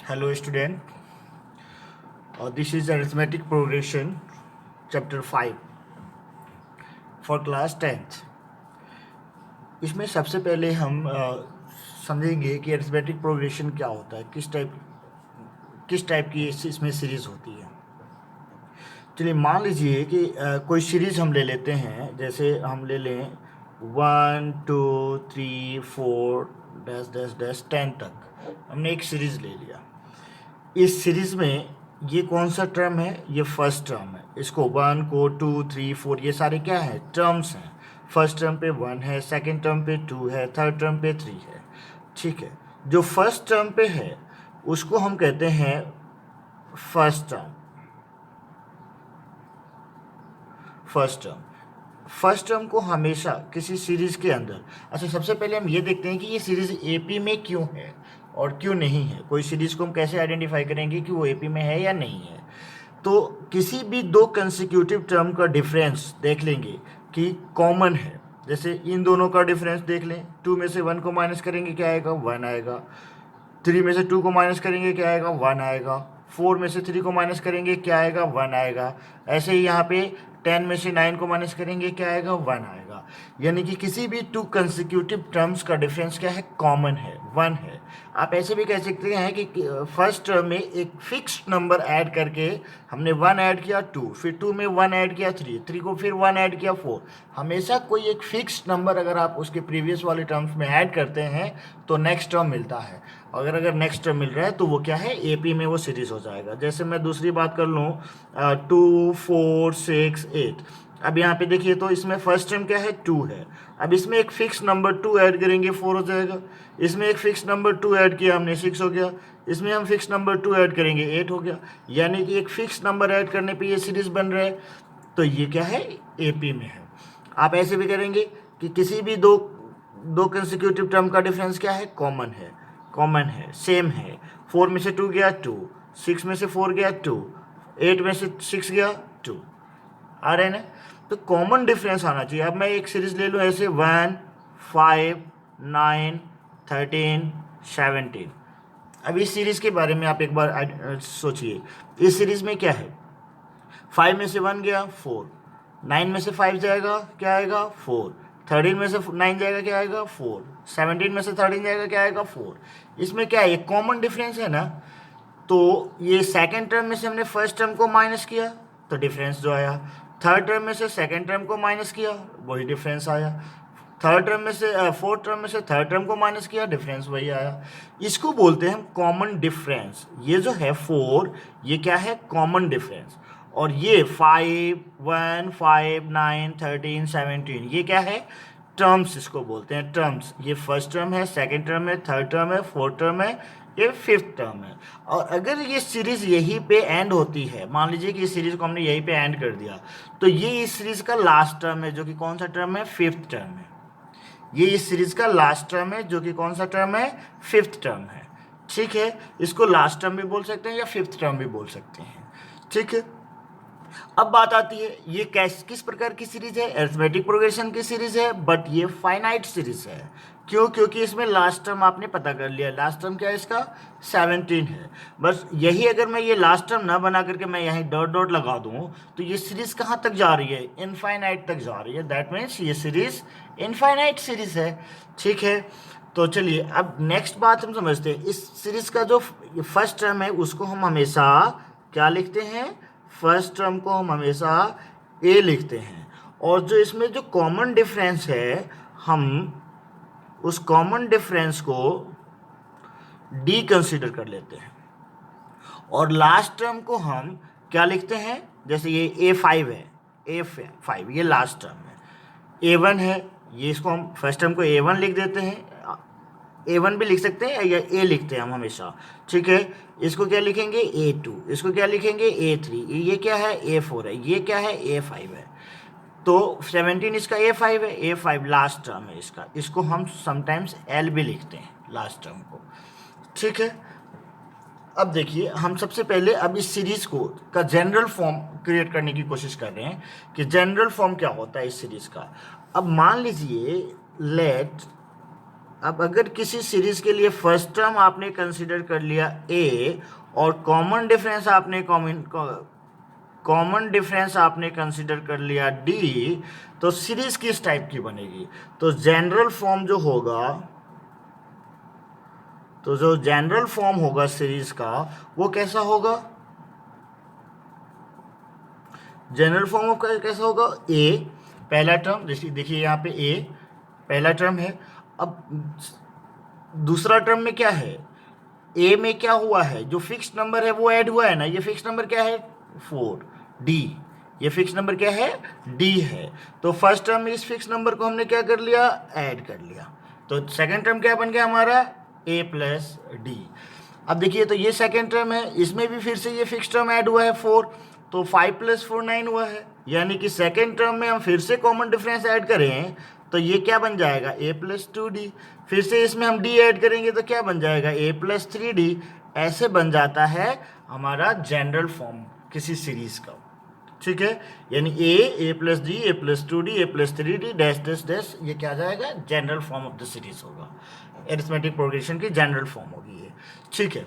Hello student, this is arithmetic progression chapter 5 for class 10th। इसमें सबसे पहले हम समझेंगे कि अरिथमेटिक प्रोग्रेशन क्या होता है, किस टाइप की इसमें सीरीज़ होती है। चलिए मान लीजिए कि कोई सीरीज़ हम ले लेते हैं, जैसे हम ले लें 1 2 3 4 डैश डैश डैश 10 तक हमने एक सीरीज़ ले लिया। इस सीरीज़ में ये कौन सा टर्म है? ये फर्स्ट टर्म है। इसको 1 को 2 3 4 ये सारे क्या है? टर्म्स हैं। फर्स्ट टर्म पे 1 है, सेकंड टर्म पे 2 है, थर्ड टर्म पे 3 है। ठीक है, जो फर्स्ट टर्म पे है उसको हम कहते हैं फर्स्ट टर्म। फर्स्ट टर्म को हमेशा किसी सीरीज़ के अंदर, अच्छा सबसे पहले हम ये देखते हैं कि ये सीरीज़ एपी में क्यों है और क्यों नहीं है। कोई सीरीज़ को हम कैसे आइडेंटिफाई करेंगे कि वो एपी में है या नहीं है? तो किसी भी दो कंसेक्यूटिव टर्म का डिफरेंस देख लेंगे कि कॉमन है। जैसे इन दोनों का डिफरेंस देख लें, 2 में से 1 को माइनस करेंगे क्या आएगा? 1 आएगा। 3 में से 2 को माइनस करेंगे क्या आएगा? 1 आएगा। 4 में से 3 को माइनस करेंगे क्या आएगा? 1 आएगा। ऐसे ही यहाँ पे 10 में से 9 को माइनस करेंगे क्या आएगा? 1 आएगा। यानी कि किसी भी टू कंसेक्यूटिव टर्म्स का डिफरेंस क्या है? कॉमन है, 1 है। आप ऐसे भी कह सकते हैं कि फर्स्ट टर्म में एक फिक्स्ड नंबर ऐड करके हमने 1 ऐड किया 2, फिर 2 में 1 ऐड किया 3 को फिर 1 ऐड किया 4। हमेशा कोई एक फिक्स्ड नंबर अगर आप उसके प्रीवियस वाले टर्म्स में ऐड करते हैं तो नेक्स्ट टर्म मिलता है। अगर नेक्स्ट टर्म मिल रहा है तो वो क्या है? एपी में वो सीरीज हो जाएगा। जैसे मैं दूसरी बात कर लूँ 2 4 6 8। अब यहाँ पे देखिए तो इसमें फर्स्ट टर्म क्या है? 2 है। अब इसमें एक फिक्स नंबर 2 ऐड करेंगे 4 हो जाएगा। इसमें एक फिक्स नंबर 2 ऐड किया हमने 6 हो गया। इसमें हम फिक्स नंबर 2 ऐड करेंगे 8 हो गया। यानी कि एक फिक्स नंबर ऐड करने पे ये सीरीज बन रहा है, तो ये क्या है? एपी में है। आप ऐसे भी करेंगे कि किसी भी दो कंसेक्यूटिव टर्म का डिफरेंस क्या है? कॉमन है, सेम है। 4 में से 2 गया 2, 6 में से 4 गया 2, 8 में से 6 गया 2। आ रहे हैं ना? तो कॉमन डिफरेंस आना चाहिए। अब मैं एक सीरीज ले लूँ ऐसे 1 5 9 13 17। अब इस सीरीज के बारे में आप एक बार सोचिए। इस सीरीज में क्या है? 5 में से 1 गया 4, 9 में से 5 जाएगा क्या आएगा? 4, 13 में से 9 जाएगा क्या आएगा? 4, 17 में से 13 जाएगा क्या आएगा? 4। इसमें क्या है? कॉमन डिफरेंस है ना। तो ये सेकंड टर्म में से हमने फर्स्ट टर्म को माइनस किया तो डिफरेंस जो आया, थर्ड टर्म में से सेकंड टर्म को माइनस किया वही डिफरेंस आया, थर्ड टर्म में से फोर्थ टर्म में से थर्ड टर्म को माइनस किया डिफरेंस वही आया। इसको बोलते हैं हम कॉमन डिफरेंस। ये जो है 4, ये क्या है? Common difference. और ये 5 1 5 9 13 17 ये क्या है? टर्म्स इसको बोलते हैं, टर्म्स। ये फर्स्ट टर्म है, सेकंड टर्म है, थर्ड टर्म है, फोर्थ टर्म है, ये फिफ्थ टर्म है। और अगर ये सीरीज यहीं पे एंड होती है, मान लीजिए कि इस सीरीज को हमने यहीं पे एंड कर दिया, तो ये इस सीरीज का लास्ट टर्म है, जो कि कौन सा टर्म है? फिफ्थ टर्म है। ये इस सीरीज का लास्ट टर्म है, जो कि कौन सा टर्म है? फिफ्थ टर्म है। ठीक है, इसको लास्ट टर्म भी बोल सकते हैं या फिफ्थ टर्म भी बोल सकते हैं। ठीक है, अब बात आती है ये किस प्रकार की सीरीज है? अरिथमेटिक प्रोग्रेशन की सीरीज है, बट ये फाइनाइट सीरीज है। क्यों? क्योंकि इसमें लास्ट टर्म आपने पता कर लिया। लास्ट टर्म क्या है इसका? 17 है। बस यही, अगर मैं ये लास्ट टर्म ना बना करके मैं यहीं डॉट डॉट लगा दूं तो ये सीरीज कहाँ तक जा रही है? इनफाइनाइट तक जा रही है। दैट मीन्स ये सीरीज इनफाइनाइट सीरीज है। ठीक है, तो चलिए अब नेक्स्ट बात हम समझते हैं। इस सीरीज का जो फर्स्ट टर्म है उसको हम हमेशा क्या लिखते हैं? फर्स्ट टर्म को हम हमेशा ए लिखते हैं। और जो इसमें जो कॉमन डिफरेंस है, हम उस कॉमन डिफरेंस को डी कंसीडर कर लेते हैं। और लास्ट टर्म को हम क्या लिखते हैं? जैसे ये A5 है, A5 ये लास्ट टर्म है। A1 है, ये इसको हम फर्स्ट टर्म को A1 लिख देते हैं। A1 भी लिख सकते हैं या A लिखते हैं हम हमेशा। ठीक है, इसको क्या लिखेंगे? A2, इसको क्या लिखेंगे? A3, ये क्या है? A4 है, ये क्या है? A5 है। तो 17 इसका A5 है, A5 लास्ट टर्म है इसका। इसको हम समटाइम्स L भी लिखते हैं लास्ट टर्म को। ठीक है, अब देखिए हम सबसे पहले अब इस सीरीज को का जनरल फॉर्म क्रिएट करने की कोशिश कर रहे हैं कि जनरल फॉर्म क्या होता है इस सीरीज का। अब मान लीजिए लेट अब अगर किसी सीरीज के लिए फर्स्ट टर्म आपने कंसीडर कर लिया ए और कॉमन डिफरेंस आपने कंसीडर कर लिया डी, तो सीरीज किस टाइप की बनेगी? तो जो जनरल फॉर्म होगा सीरीज का वो कैसा होगा? जनरल फॉर्म कैसा होगा? ए पहला टर्म, देखिए यहाँ पे ए पहला टर्म है। अब दूसरा टर्म में क्या है? ए में क्या हुआ है? जो फिक्स नंबर है वो ऐड हुआ है ना। ये फिक्स नंबर क्या है? 4 डी। ये फिक्स नंबर क्या है? डी है। तो फर्स्ट टर्म में इस फिक्स नंबर को हमने क्या कर लिया? ऐड कर लिया। तो सेकंड टर्म क्या बन गया हमारा? ए प्लस डी। अब देखिए, तो ये सेकंड टर्म है, इसमें भी फिर से ये फिक्स टर्म ऐड हुआ है 4, तो 5 + 4 9 हुआ है। यानी कि सेकंड टर्म में हम फिर से कॉमन डिफरेंस ऐड करें तो ये क्या बन जाएगा? ए प्लस 2d। फिर से इसमें हम डी ऐड करेंगे तो क्या बन जाएगा? ए प्लस 3d। ऐसे बन जाता है हमारा जनरल फॉर्म किसी सीरीज का। ठीक है, यानी a plus d, a plus 2d, a plus 3d dash dash dash, ये क्या जाएगा? General form of the series होगा। एरिथमेटिक प्रोग्रेशन की जनरल फॉर्म होगी ये। ठीक है,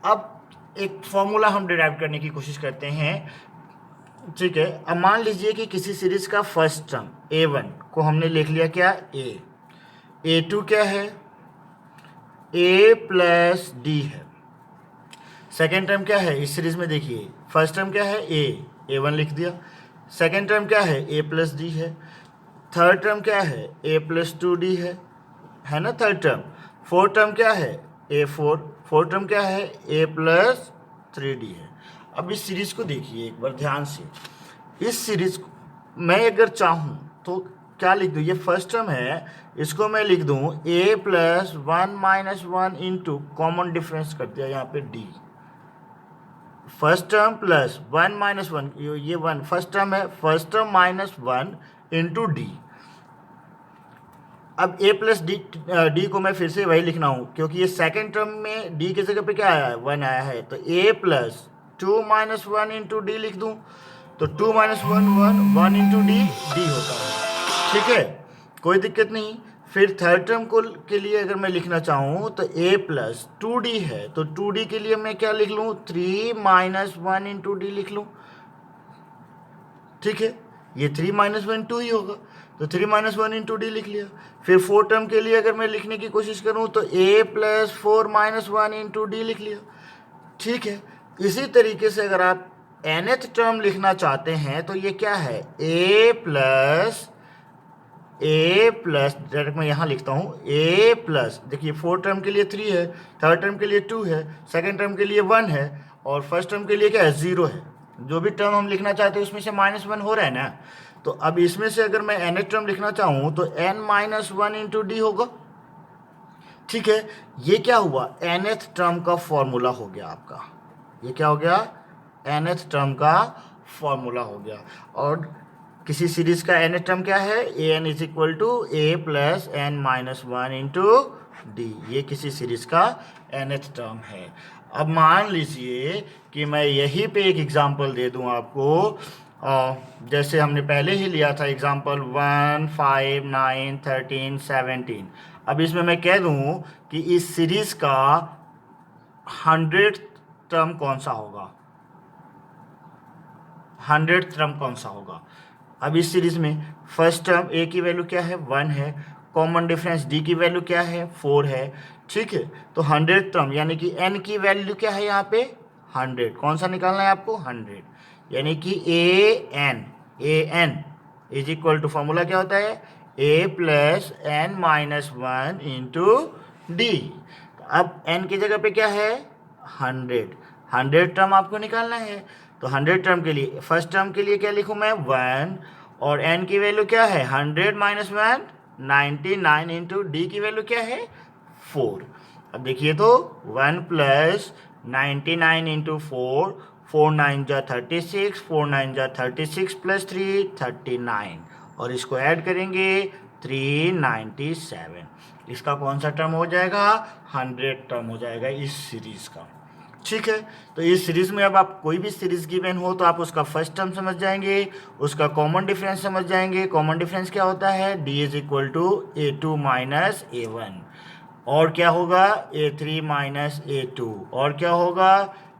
अब एक फॉर्मूला हम डिराइव करने की कोशिश करते हैं। ठीक है, अब मान लीजिए कि किसी सीरीज का फर्स्ट टर्म a1 को हमने लिख लिया क्या? a2 क्या है? a प्लस डी है। सेकेंड टर्म क्या है इस सीरीज में? देखिए, फर्स्ट टर्म क्या है? a1 लिख दिया। सेकेंड टर्म क्या है? a प्लस डी है। थर्ड टर्म क्या है? a प्लस 2d है ना थर्ड टर्म। फोर्थ टर्म क्या है? a4। फोर्थ टर्म क्या है? a प्लस 3d है। अब इस सीरीज को देखिए एक बार ध्यान से। इस सीरीज को मैं अगर चाहूँ तो क्या लिख दूँ? ये फर्स्ट टर्म है, इसको मैं लिख दूँ a plus 1 minus 1 into common difference कर दिया यहाँ पे d। First term plus 1 minus 1, ये 1 फर्स्ट टर्म है, first term minus 1 into D. अब a प्लस डी को मैं फिर से वही लिखना हूँ, क्योंकि ये सेकेंड टर्म में d की जगह पे क्या आया है? 1 आया है। तो a plus 2 minus 1 into D लिख दूँ, तो 2 माइनस 1 1 इंटू डी होता है। ठीक है, कोई दिक्कत नहीं। फिर थर्ड टर्म के लिए अगर मैं लिखना चाहूँ तो a प्लस 2d है, तो 2d के लिए मैं क्या लिख लूँ? 3 माइनस 1 इंटू डी लिख लूँ। ठीक है, ये 3 माइनस 1 2 ही होगा, तो 3 माइनस 1 इंटू डी लिख लिया। फिर फोर्थ टर्म के लिए अगर मैं लिखने की कोशिश करूँ तो a plus 4 minus 1 into D लिख लिया। ठीक है, इसी तरीके से अगर आप nth टर्म लिखना चाहते हैं तो ये क्या है? a प्लस डायरेक्ट मैं यहाँ लिखता हूँ a प्लस, देखिए फोर्थ टर्म के लिए 3 है, थर्ड टर्म के लिए 2 है, सेकेंड टर्म के लिए 1 है और फर्स्ट टर्म के लिए क्या है? 0 है। जो भी टर्म हम लिखना चाहते हैं उसमें से -1 हो रहा है ना। तो अब इसमें से अगर मैं nth टर्म लिखना चाहूँ तो n माइनस 1 इंटू डी होगा। ठीक है, ये क्या हुआ? nth टर्म का फॉर्मूला हो गया आपका। ये क्या हो गया? nth टर्म का फॉर्मूला हो गया। और किसी सीरीज का nth टर्म क्या है? an is equal to a plus n minus 1 into D. ये किसी सीरीज का nth टर्म है। अब मान लीजिए कि मैं यहीं पे एक एग्जांपल दे दूं आपको, जैसे हमने पहले ही लिया था एग्जांपल 1 5 9 13 17। अब इसमें मैं कह दूं कि इस सीरीज का 100th टर्म कौन सा होगा? 100th टर्म कौन सा होगा? अब इस सीरीज में फर्स्ट टर्म a की वैल्यू क्या है? 1 है। कॉमन डिफरेंस d की वैल्यू क्या है? 4 है। ठीक है, तो 100th टर्म यानी कि n की वैल्यू क्या है यहाँ पे? 100। कौन सा निकालना है आपको? 100। यानी कि an is equal to, formula क्या होता है? a plus n minus 1 into D. अब n की जगह पे क्या है? 100 टर्म आपको निकालना है। तो 100 टर्म के लिए फर्स्ट टर्म के लिए क्या लिखूँ मैं? 1, और n की वैल्यू क्या है? 100 माइनस 1 99 इंटू डी की वैल्यू क्या है? 4। अब देखिए तो 1 प्लस 99 इंटू 4, 4 9 जा 36, 4 9 जा 36 प्लस 3 39, और इसको ऐड करेंगे 397। इसका कौन सा टर्म हो जाएगा? 100 टर्म हो जाएगा इस सीरीज का। ठीक है, तो इस सीरीज में अब आप कोई भी सीरीज गिवन हो तो आप उसका फर्स्ट टर्म समझ जाएंगे, उसका कॉमन डिफरेंस समझ जाएंगे। कॉमन डिफरेंस क्या होता है? d is equal to a2 minus a1। और क्या होगा A3 माइनस A2, और क्या होगा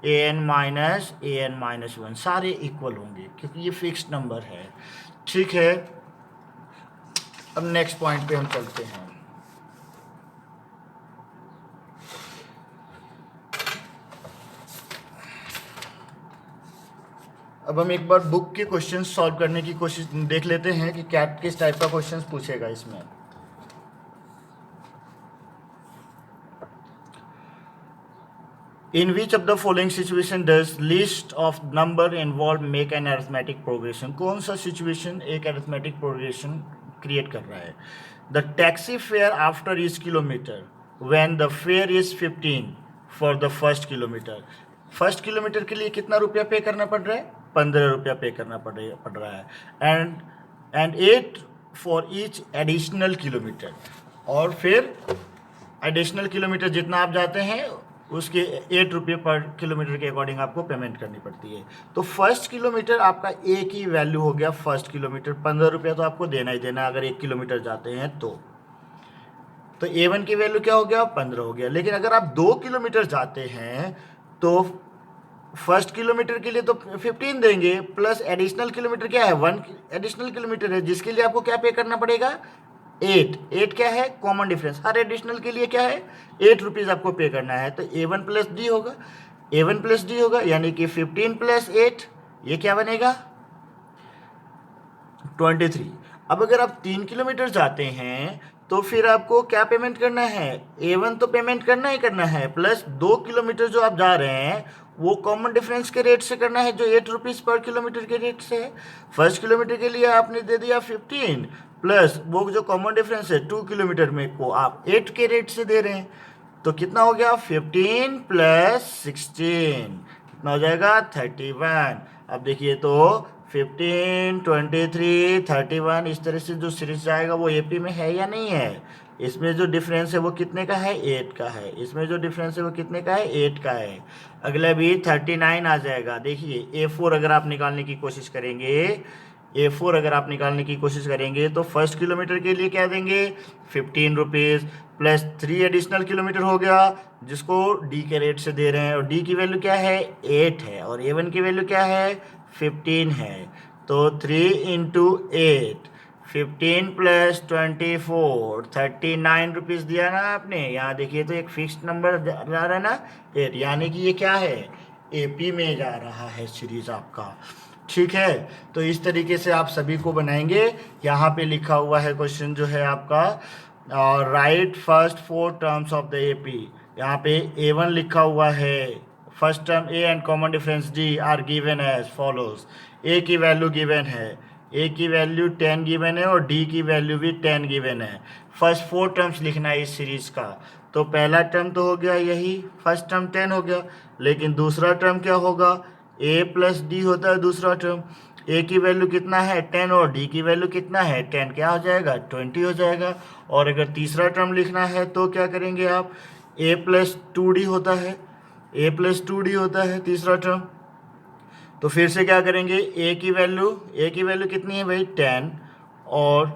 AN माइनस AN माइनस 1, सारे इक्वल होंगे क्योंकि ये फिक्स्ड नंबर है। ठीक है, अब नेक्स्ट पॉइंट पे हम चलते हैं। अब हम एक बार बुक के क्वेश्चन सॉल्व करने की कोशिश देख लेते हैं कि क्या किस टाइप का क्वेश्चन पूछेगा इसमें। In which of the following situation does list of number involved make an arithmetic progression? कौन सा सिचुएशन एक arithmetic progression क्रिएट कर रहा है? The taxi fare after each kilometer when the fare is 15 for the first kilometer. First kilometre के लिए कितना रुपया पे करना पड़ रहा है? 15 रुपया पे करना पड़ रहा है। And 8 for each additional kilometre, और फिर एडिशनल किलोमीटर जितना आप जाते हैं उसके 8 रुपये पर किलोमीटर के अकॉर्डिंग आपको पेमेंट करनी पड़ती है। तो फर्स्ट किलोमीटर आपका एक ही वैल्यू हो गया, फर्स्ट किलोमीटर 15 रुपया तो आपको देना ही देना अगर 1 किलोमीटर जाते हैं तो A1 की वैल्यू क्या हो गया? 15 हो गया। लेकिन अगर आप 2 किलोमीटर जाते हैं तो फर्स्ट किलोमीटर के लिए तो 15 देंगे, प्लस एडिशनल किलोमीटर क्या है? 1 एडिशनल किलोमीटर है जिसके लिए आपको क्या पे करना पड़ेगा? 8 क्या है? Common difference. हर एडिशनल के लिए क्या है? 8 रुपीज़ आपको पे करना है। तो A1 प्लस डी होगा, A1 प्लस डी होगा, यानी कि 15 प्लस 8, ये क्या बनेगा? 23। अब अगर आप 3 किलोमीटर जाते हैं तो फिर आपको क्या पेमेंट करना है? A1 तो पेमेंट करना ही करना है, प्लस 2 किलोमीटर जो आप जा रहे हैं वो कॉमन डिफरेंस के रेट से करना है जो 8 रुपीज़ पर किलोमीटर के रेट से है। फर्स्ट किलोमीटर के लिए आपने दे दिया 15, प्लस वो जो कॉमन डिफरेंस है 2 किलोमीटर में को आप 8 के रेट से दे रहे हैं। तो कितना हो गया? 15 प्लस 16 कितना हो जाएगा? 31। अब देखिए तो 15, 23, 31 इस तरह से जो सीरीज जाएगा वो AP में है या नहीं है? इसमें जो डिफरेंस है वो कितने का है? 8 का है। इसमें जो डिफरेंस है वो कितने का है? 8 का है। अगला भी 39 आ जाएगा। देखिए A4 अगर आप निकालने की कोशिश करेंगे, A4 अगर आप निकालने की कोशिश करेंगे तो फर्स्ट किलोमीटर के लिए क्या देंगे? 15 रुपीज़ प्लस 3 एडिशनल किलोमीटर हो गया जिसको D के रेट से दे रहे हैं, और D की वैल्यू क्या है? 8 है, और A1 की वैल्यू क्या है? 15 है। तो 3 इंटू 8, 15 प्लस 24, 39 रुपीज़ दिया ना आपने। यहाँ देखिए तो एक फिक्स्ड नंबर जा रहा है ना 8, यानी कि ये क्या है? AP में जा रहा है सीरीज आपका। ठीक है, तो इस तरीके से आप सभी को बनाएंगे। यहाँ पे लिखा हुआ है क्वेश्चन जो है आपका, right first 4 terms of the AP। यहाँ पे A1 लिखा हुआ है, first term A and common difference D are given as follows. A की वैल्यू गिवन है, A की वैल्यू 10 गिवन है और D की वैल्यू भी 10 गिवन है। फर्स्ट 4 टर्म्स लिखना है इस सीरीज का। तो पहला टर्म तो हो गया यही, फर्स्ट टर्म 10 हो गया, लेकिन दूसरा टर्म क्या होगा? A प्लस D होता है दूसरा टर्म। A की वैल्यू कितना है? 10, और D की वैल्यू कितना है? 10, क्या हो जाएगा? 20 हो जाएगा। और अगर तीसरा टर्म लिखना है तो क्या करेंगे आप? A प्लस 2D होता है, A प्लस 2D होता है तीसरा टर्म। तो फिर से क्या करेंगे? A की वैल्यू कितनी है भाई? 10, और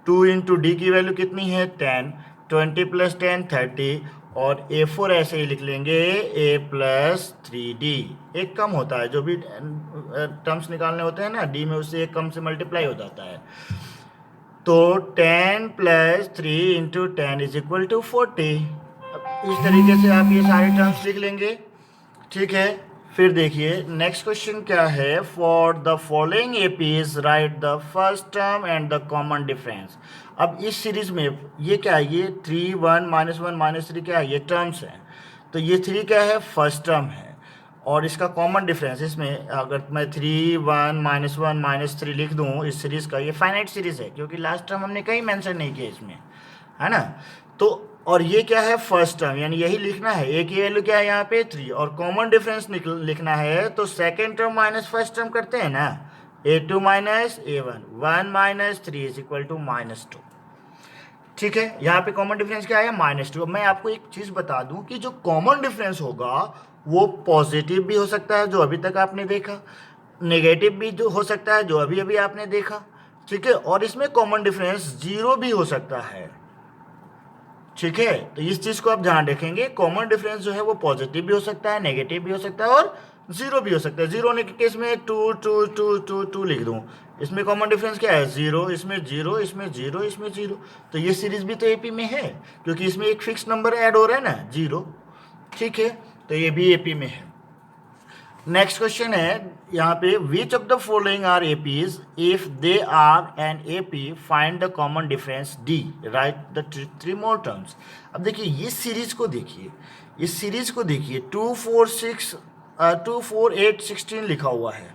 2 इंटू D की वैल्यू कितनी है? 10, 20 प्लस 10 30, और A4 ऐसे ही लिख लेंगे A प्लस 3D। एक कम होता है, जो भी टर्म्स निकालने होते हैं ना D में, उससे एक कम से मल्टीप्लाई हो जाता है। तो 10 plus 3 into 10 is equal to 40। इस तरीके से आप ये सारे टर्म्स लिख लेंगे। ठीक है, फिर देखिए नेक्स्ट क्वेश्चन क्या है। For the following APs right the first term and the common difference. अब इस सीरीज में ये क्या है? ये 3, 1, -1, -3 क्या है? ये टर्म्स हैं। तो ये 3 क्या है? फर्स्ट टर्म है, और इसका कॉमन डिफरेंस, इसमें अगर मैं 3, 1, -1, -3 लिख दूँ इस सीरीज़ का, ये फाइनाइट सीरीज़ है क्योंकि लास्ट टर्म हमने कहीं मेंशन नहीं किया इसमें, है ना। तो और ये क्या है? फर्स्ट टर्म, यानी यही लिखना है। A की वैल्यू क्या है यहाँ पे? 3, और कॉमन डिफरेंस लिखना है तो second term minus first term करते हैं ना, A2 minus A1, 1 minus 3 is equal to -2। ठीक है, यहाँ पे कॉमन डिफरेंस क्या है? -2। मैं आपको एक चीज़ बता दूं कि जो कॉमन डिफरेंस होगा वो पॉजिटिव भी हो सकता है जो अभी तक आपने देखा, नेगेटिव भी जो हो सकता है जो अभी अभी आपने देखा। ठीक है, और इसमें कॉमन डिफरेंस 0 भी हो सकता है। ठीक है, तो इस चीज़ को आप ध्यान रखेंगे। कॉमन डिफरेंस जो है वो पॉजिटिव भी हो सकता है, नेगेटिव भी हो सकता है और जीरो भी हो सकता है। जीरो होने के केस में two two two two two लिख दूँ, इसमें कॉमन डिफरेंस क्या है, जीरो, इसमें जीरो, इसमें जीरो, इसमें जीरो। तो ये सीरीज भी तो एपी में है, क्योंकि इसमें एक फिक्स नंबर ऐड हो रहा है ना, जीरो। ठीक है, तो ये भी एपी में है। नेक्स्ट क्वेश्चन है यहाँ पे, which of the following are APs, if they are an AP find the common difference D, write the three more terms. अब देखिए ये सीरीज को देखिए, इस सीरीज को देखिए, 2 4 6 2 4 8 16 लिखा हुआ है।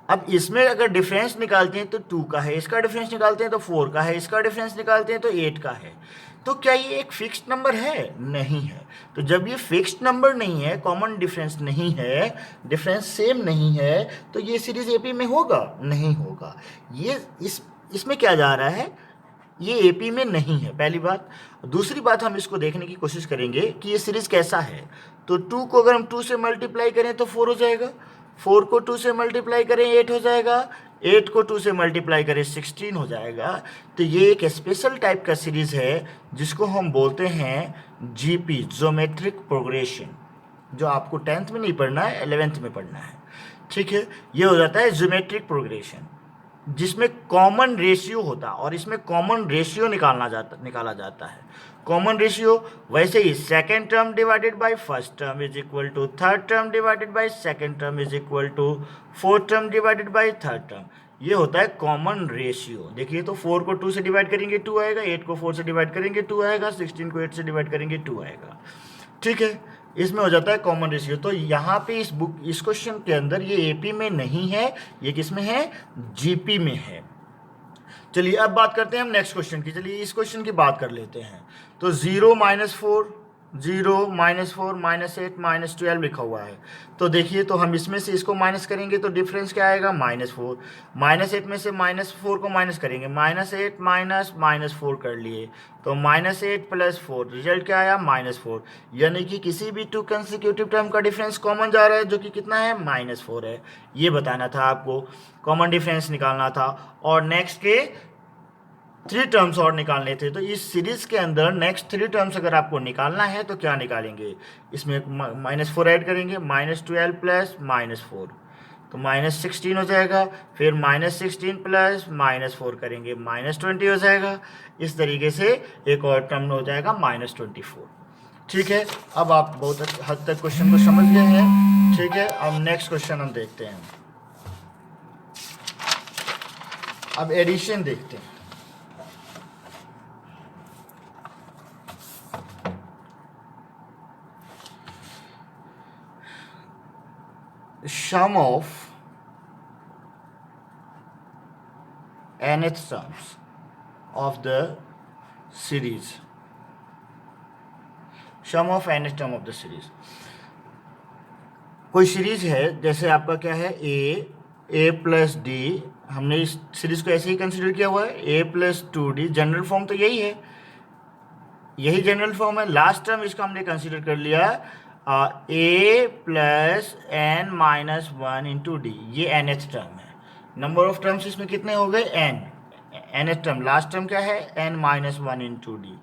अब इसमें अगर डिफरेंस निकालते हैं तो 2 का है, इसका डिफरेंस निकालते हैं तो 4 का है, इसका डिफरेंस निकालते हैं तो 8 का है। तो क्या ये एक फिक्स्ड नंबर है? नहीं है। तो जब ये फिक्स्ड नंबर नहीं है, कॉमन डिफरेंस नहीं है, डिफरेंस सेम नहीं है, तो ये सीरीज एपी में होगा? नहीं होगा। ये इसमें क्या जा रहा है, ये एपी में नहीं है, पहली बात। दूसरी बात, हम इसको देखने की कोशिश करेंगे कि ये सीरीज कैसा है। तो 2 को अगर हम 2 से मल्टीप्लाई करें तो 4 हो जाएगा, 4 को 2 से मल्टीप्लाई करें 8 हो जाएगा, 8 को 2 से मल्टीप्लाई करें 16 हो जाएगा। तो ये एक स्पेशल टाइप का सीरीज है जिसको हम बोलते हैं जीपी, ज्योमेट्रिक प्रोग्रेशन, जो आपको 10th में नहीं पढ़ना है, 11th में पढ़ना है। ठीक है, ये हो जाता है ज्योमेट्रिक प्रोग्रेशन, जिसमें कॉमन रेशियो होता है, और इसमें कॉमन रेशियो निकाला जाता है। कॉमन रेशियो वैसे ही second term divided by first term is equal to third term divided by second term is equal to fourth term divided by third term. ये होता है कॉमन रेशियो। देखिए, तो 4 को 2 से डिवाइड करेंगे 2 आएगा, 8 को 4 से डिवाइड करेंगे 2 आएगा, 16 को 8 से डिवाइड करेंगे 2 आएगा। ठीक है, इसमें हो जाता है कॉमन रेशियो। तो यहाँ पे इस क्वेश्चन के अंदर ये एपी में नहीं है, ये किस में है, जीपी में है। चलिए अब बात करते हैं हम नेक्स्ट क्वेश्चन की। चलिए इस क्वेश्चन की बात कर लेते हैं। तो 0 -4 0 -4 -8 -12 लिखा हुआ है। तो देखिए, तो हम इसमें से इसको माइनस करेंगे तो डिफरेंस क्या आएगा, -4। -8 में से -4 को माइनस करेंगे, -8 -4 कर लिए, तो -8 + 4, रिजल्ट क्या आया, -4। यानी कि किसी भी 2 कंसेक्यूटिव टर्म का डिफरेंस कॉमन जा रहा है, जो कि कितना है, -4 है। ये बताना था आपको, कॉमन डिफरेंस निकालना था। और नेक्स्ट के 3 टर्म्स और निकालने थे। तो इस सीरीज के अंदर नेक्स्ट 3 टर्म्स अगर आपको निकालना है तो क्या निकालेंगे, इसमें -4 ऐड करेंगे, -12 + -4, तो -16 हो जाएगा। फिर -16 + -4 करेंगे, -20 हो जाएगा। इस तरीके से एक और टर्म हो जाएगा -24। ठीक है, अब आप बहुत हद तक क्वेश्चन को समझ गए हैं। ठीक है, अब नेक्स्ट क्वेश्चन हम देखते हैं। अब एडिशन देखते हैं। Sum of nth terms of the series. Sum of nth term of the series. कोई सीरीज है, जैसे आपका क्या है, a + d, हमने इस सीरीज को ऐसे ही कंसिडर किया हुआ है, a + 2d। जनरल फॉर्म तो यही है, यही जनरल फॉर्म है। लास्ट टर्म इसका हमने कंसिडर कर लिया a + n - 1 × d, ये nth टर्म है। नंबर ऑफ टर्म्स इसमें कितने हो गए, n, nth term. Last term क्या है, n - 1 × d।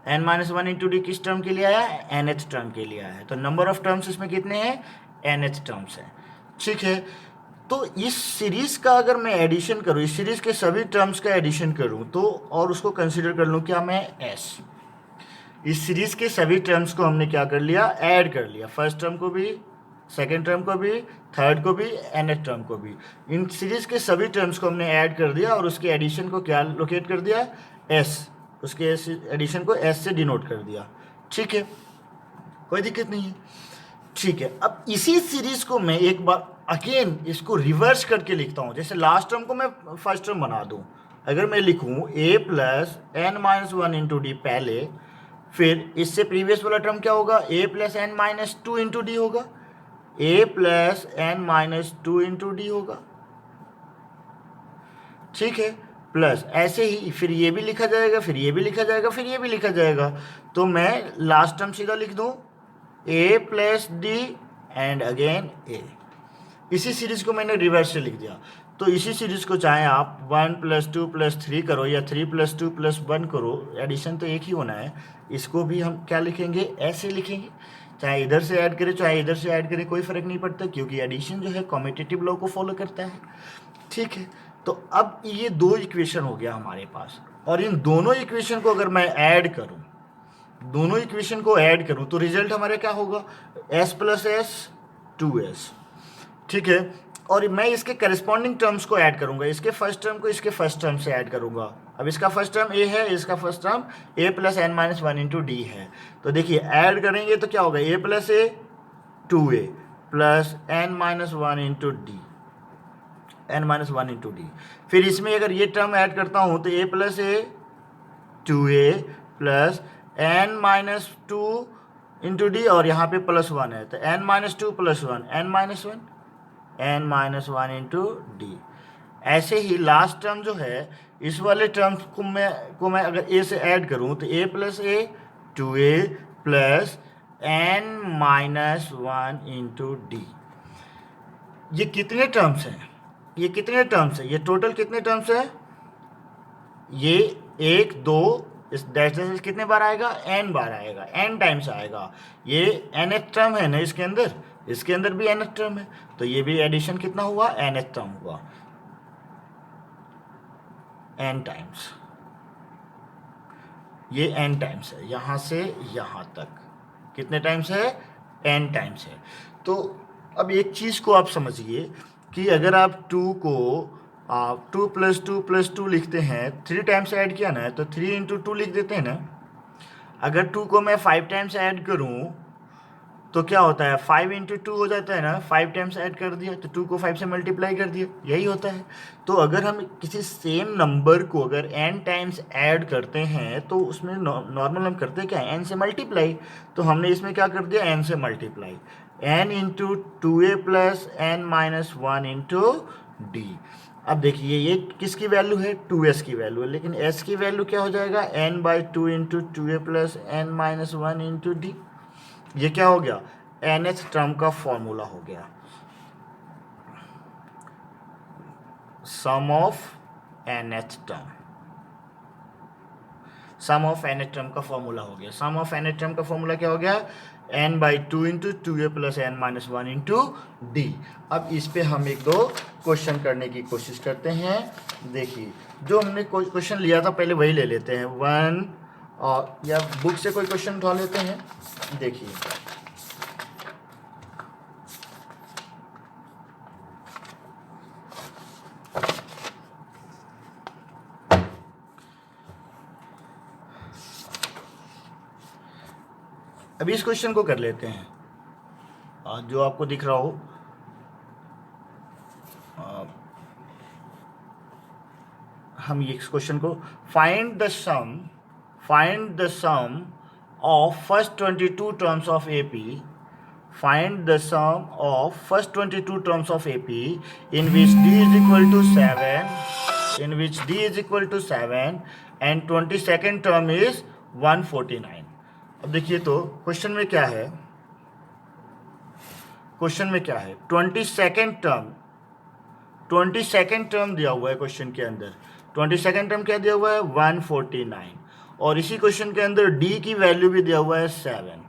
n - 1 × d किस टर्म के लिए आया, nth टर्म के लिए आया है। तो नंबर ऑफ टर्म्स इसमें कितने हैं, nth टर्म्स हैं। ठीक है, तो इस सीरीज का अगर मैं एडिशन करूँ, इस सीरीज के सभी टर्म्स का एडिशन करूँ तो, और उसको कंसिडर कर लूँ क्या मैं, s। इस सीरीज के सभी टर्म्स को हमने क्या कर लिया, ऐड कर लिया। फर्स्ट टर्म को भी, सेकेंड टर्म को भी, थर्ड को भी, nth टर्म को भी। इन सीरीज के सभी टर्म्स को हमने ऐड कर दिया और उसके एडिशन को क्या लोकेट कर दिया, s। उसके एडिशन को s से डिनोट कर दिया। ठीक है, कोई दिक्कत नहीं है। ठीक है, अब इसी सीरीज को मैं एक बार अगेन इसको रिवर्स करके लिखता हूँ। जैसे लास्ट टर्म को मैं फर्स्ट टर्म बना दूँ, अगर मैं लिखूँ a + n - 1 × d पहले, फिर इससे प्रीवियस वाला टर्म क्या होगा, a + n - 2 × d होगा, a + n - 2 × d होगा। ठीक है, प्लस ऐसे ही फिर ये भी लिखा जाएगा, फिर ये भी लिखा जाएगा, फिर ये भी लिखा जाएगा। तो मैं लास्ट टर्म सीधा लिख दूँ a + d and again a। इसी सीरीज को मैंने रिवर्स से लिख दिया। तो इसी सीरीज़ को चाहे आप 1+2+3 करो या 3+2+1 करो, एडिशन तो एक ही होना है। इसको भी हम क्या लिखेंगे, ऐसे लिखेंगे, चाहे इधर से ऐड करें चाहे इधर से ऐड करें, कोई फ़र्क नहीं पड़ता, क्योंकि एडिशन जो है कॉम्यूटेटिव लॉ को फॉलो करता है। ठीक है, तो अब ये दो इक्वेशन हो गया हमारे पास, और इन दोनों इक्वेशन को अगर मैं ऐड करूं, दोनों इक्वेशन को ऐड करूं तो रिजल्ट हमारे क्या होगा, s+s 2s। ठीक है, और मैं इसके करस्पॉन्डिंग टर्म्स को ऐड करूंगा, इसके फर्स्ट टर्म को इसके फर्स्ट टर्म से ऐड करूंगा। अब इसका फर्स्ट टर्म a है, इसका first term a + n-1 into D है। तो देखिए ऐड करेंगे तो क्या होगा, a + a 2a + n-1 into D, n-1 into D. फिर इसमें अगर ये टर्म ऐड करता हूँ तो a + a 2a + n-2 into D, और यहाँ पे +1 है तो n-2 + 1 n-1 इंटू डी। ऐसे ही लास्ट टर्म जो है, इस वाले टर्म को मैं अगर a से ऐड करूं तो a + a 2a + n-1 into D. ये कितने टर्म्स हैं, ये कितने टर्म्स हैं, ये टोटल कितने टर्म्स हैं, ये 1 2, इस डैश कितने बार आएगा, n बार आएगा, n टाइम्स आएगा। ये nth टर्म है ना इसके अंदर भी nth टर्म है, तो ये भी एडिशन कितना हुआ, nth टर्म हुआ, n टाइम्स, ये n टाइम्स है, यहां से यहां तक कितने टाइम्स है, n टाइम्स है। तो अब एक चीज को आप समझिए कि अगर आप 2 को 2+2+2 लिखते हैं, 3 टाइम्स ऐड किया ना, तो 3 × 2 लिख देते हैं ना। अगर 2 को मैं 5 टाइम्स ऐड करूं तो क्या होता है, 5 × 2 हो जाता है ना, 5 टाइम्स ऐड कर दिया तो 2 को 5 से मल्टीप्लाई कर दिया, यही होता है। तो अगर हम किसी सेम नंबर को अगर n टाइम्स ऐड करते हैं तो उसमें नॉर्मल हम करते हैं क्या, n से मल्टीप्लाई। तो हमने इसमें क्या कर दिया, n से multiply, n × 2a + n-1 into D. अब देखिए ये किसकी वैल्यू है, 2s की वैल्यू है, लेकिन s की वैल्यू क्या हो जाएगा, n/2 into 2a + n-1 into D. ये क्या हो गया, nth टर्म का फॉर्मूला हो गया, sum of nth term, sum of nth term का फॉर्मूला हो गया। सम ऑफ nth टर्म का फॉर्मूला क्या हो गया, n/2 into 2a + n-1 into D. अब इस पे हम एक दो क्वेश्चन करने की कोशिश करते हैं। देखिए जो हमने कोई क्वेश्चन लिया था पहले वही ले लेते हैं, 1 और या बुक से कोई क्वेश्चन उठा लेते हैं। देखिए अभी इस क्वेश्चन को कर लेते हैं, जो आपको दिख रहा हो। हम ये इस क्वेश्चन को, find the sum of first 22 terms of AP, find the sum of first 22 terms of AP in which D is equal to 7, and 22nd term is 149। अब देखिए तो क्वेश्चन में क्या है, 22nd टर्म दिया हुआ है क्वेश्चन के अंदर। 22nd टर्म क्या दिया हुआ है, 149, और इसी क्वेश्चन के अंदर D की वैल्यू भी दिया हुआ है 7,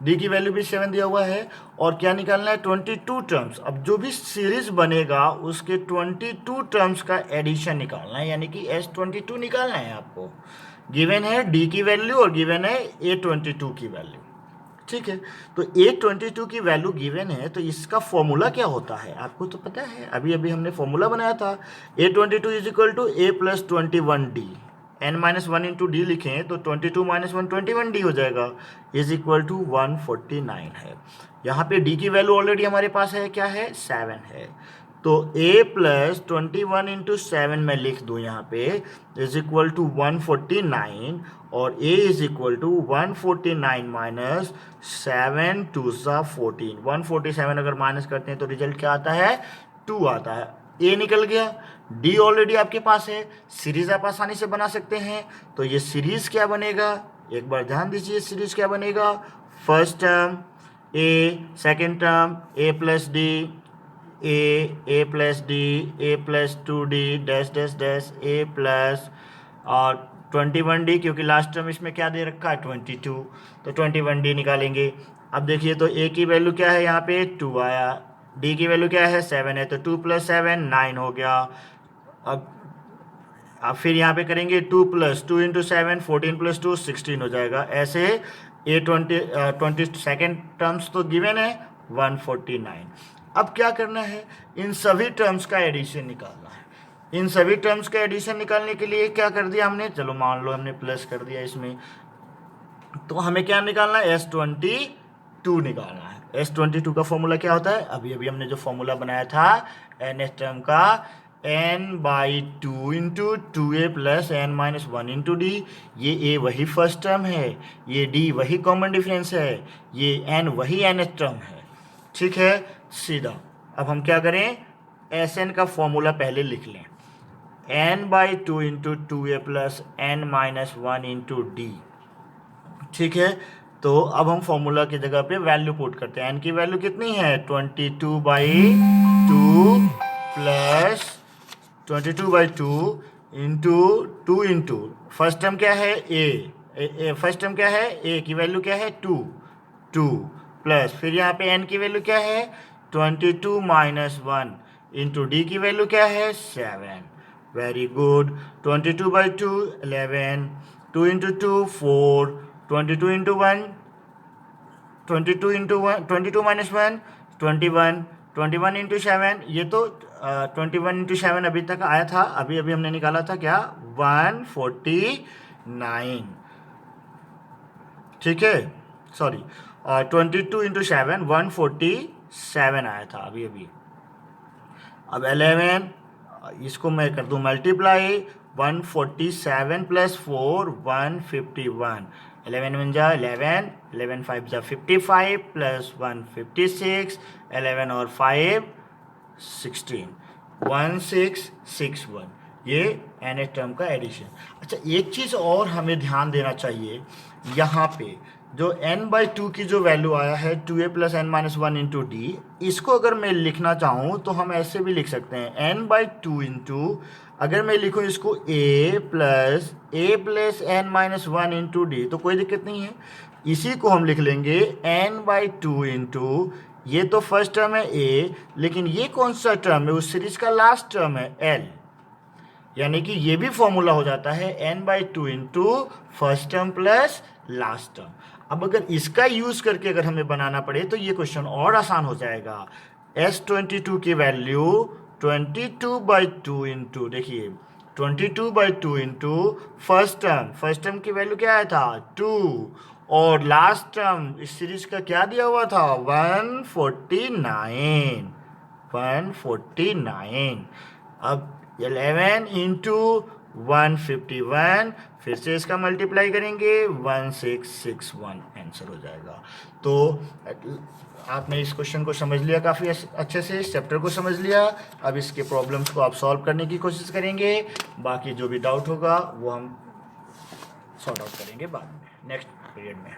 डी की वैल्यू भी 7 दिया हुआ है, और क्या निकालना है, 22 टर्म्स। अब जो भी सीरीज बनेगा उसके 22 टर्म्स का एडिशन निकालना है, यानी कि S22 निकालना है आपको। गिवन है डी की वैल्यू और गिवन है A22 की वैल्यू। ठीक है, तो A22 की वैल्यू गिवन है, तो इसका फॉर्मूला क्या होता है आपको तो पता है, अभी अभी हमने फॉर्मूला बनाया था। A22 = A + 21D, n-1 into D लिखें तो 22 - 1 21D हो जाएगा, इज इक्वल टू 149 है। यहाँ पे डी की वैल्यू ऑलरेडी हमारे पास है, क्या है, 7 है। तो a + 21 इंटू 7 मैं लिख दूँ यहाँ पे, इज इक्वल टू 149, और a इज इक्वल टू 149 - 7 × 2 = 14। 147 अगर माइनस करते हैं तो रिजल्ट क्या आता है, 2 आता है। a निकल गया, d ऑलरेडी आपके पास है, सीरीज आप आसानी से बना सकते हैं। तो ये सीरीज क्या बनेगा, एक बार ध्यान दीजिए, सीरीज क्या बनेगा, first term a, second term a + d, A plus d, a plus 2d dash dash dash A plus और 21d, क्योंकि लास्ट टर्म इसमें क्या दे रखा है 22, तो 21d निकालेंगे। अब देखिए तो a की वैल्यू क्या है यहाँ पे 2 आया, d की वैल्यू क्या है 7 है, तो 2 + 7 9 हो गया। अब फिर यहाँ पे करेंगे 2 + 2 × 7 14 + 2 16 हो जाएगा। ऐसे ए 22nd टर्म्स तो गिवन है 149। अब क्या करना है, इन सभी टर्म्स का एडिशन निकालना है। इन सभी टर्म्स का एडिशन निकालने के लिए क्या कर दिया हमने, चलो मान लो हमने प्लस कर दिया इसमें, तो हमें क्या निकालना है S22 निकालना है। S22 का फॉर्मूला क्या होता है, अभी अभी हमने जो फॉर्मूला बनाया था nth टर्म का n/2 × 2a + n - 1 × d। ये a वही फर्स्ट टर्म है, ये d वही कॉमन डिफरेंस है, ये n वही nth टर्म है। ठीक है, सीधा। अब हम क्या करें, Sn का फॉर्मूला पहले लिख लें, n/2 × 2a + n - 1 × d। ठीक है, तो अब हम फॉर्मूला की जगह पे वैल्यू पुट करते हैं। n की वैल्यू कितनी है 22/2 plus 22/2 into 2 into first term क्या है a, फर्स्ट टर्म क्या है a की वैल्यू क्या है 2 प्लस फिर यहाँ पे n की वैल्यू क्या है 22 - 1 इंटू d की वैल्यू क्या है 7। वेरी गुड, 22/2 11, 2 × 2 4, 22 × 1 22 × 1 22 - 1 21, 21 × 7, ये तो 21 × 7 अभी तक आया था, अभी अभी हमने निकाला था क्या 149। ठीक है, सॉरी 22 × 7 147 आया था अभी अभी। अब 11, इसको मैं कर दूं मल्टीप्लाई, 147 + 4 151, 11 × 1 = 11, 11 × 5 = 55 + 1 56, 11 और 5 16, 1661, ये nth टर्म का एडिशन। अच्छा, एक चीज़ और हमें ध्यान देना चाहिए, यहाँ पे जो n/2 की जो वैल्यू आया है 2a + n - 1 × d, इसको अगर मैं लिखना चाहूँ तो हम ऐसे भी लिख सकते हैं n/2 इंटू, अगर मैं लिखूँ इसको a + n - 1 × d तो कोई दिक्कत नहीं है। इसी को हम लिख लेंगे n/2 इंटू, ये तो फर्स्ट टर्म है a, लेकिन ये कौन सा टर्म है, उस सीरीज का लास्ट टर्म है l, यानी कि ये भी फॉर्मूला हो जाता है n/2 into first term plus last term. अब अगर इसका यूज करके अगर हमें बनाना पड़े तो ये क्वेश्चन और आसान हो जाएगा। S22 की वैल्यू 22/2 इंटू, देखिए 22/2 इंटू फर्स्ट टर्म की वैल्यू क्या आया था 2, और लास्ट टर्म इस सीरीज का क्या दिया हुआ था 149। अब 11 इंटू 151, फिर से इसका मल्टीप्लाई करेंगे 1661 आंसर हो जाएगा। तो आपने इस क्वेश्चन को समझ लिया, काफ़ी अच्छे से इस चैप्टर को समझ लिया। अब इसके प्रॉब्लम्स को आप सॉल्व करने की कोशिश करेंगे, बाकी जो भी डाउट होगा वो हम सॉर्ट आउट करेंगे बाद में नेक्स्ट पीरियड में।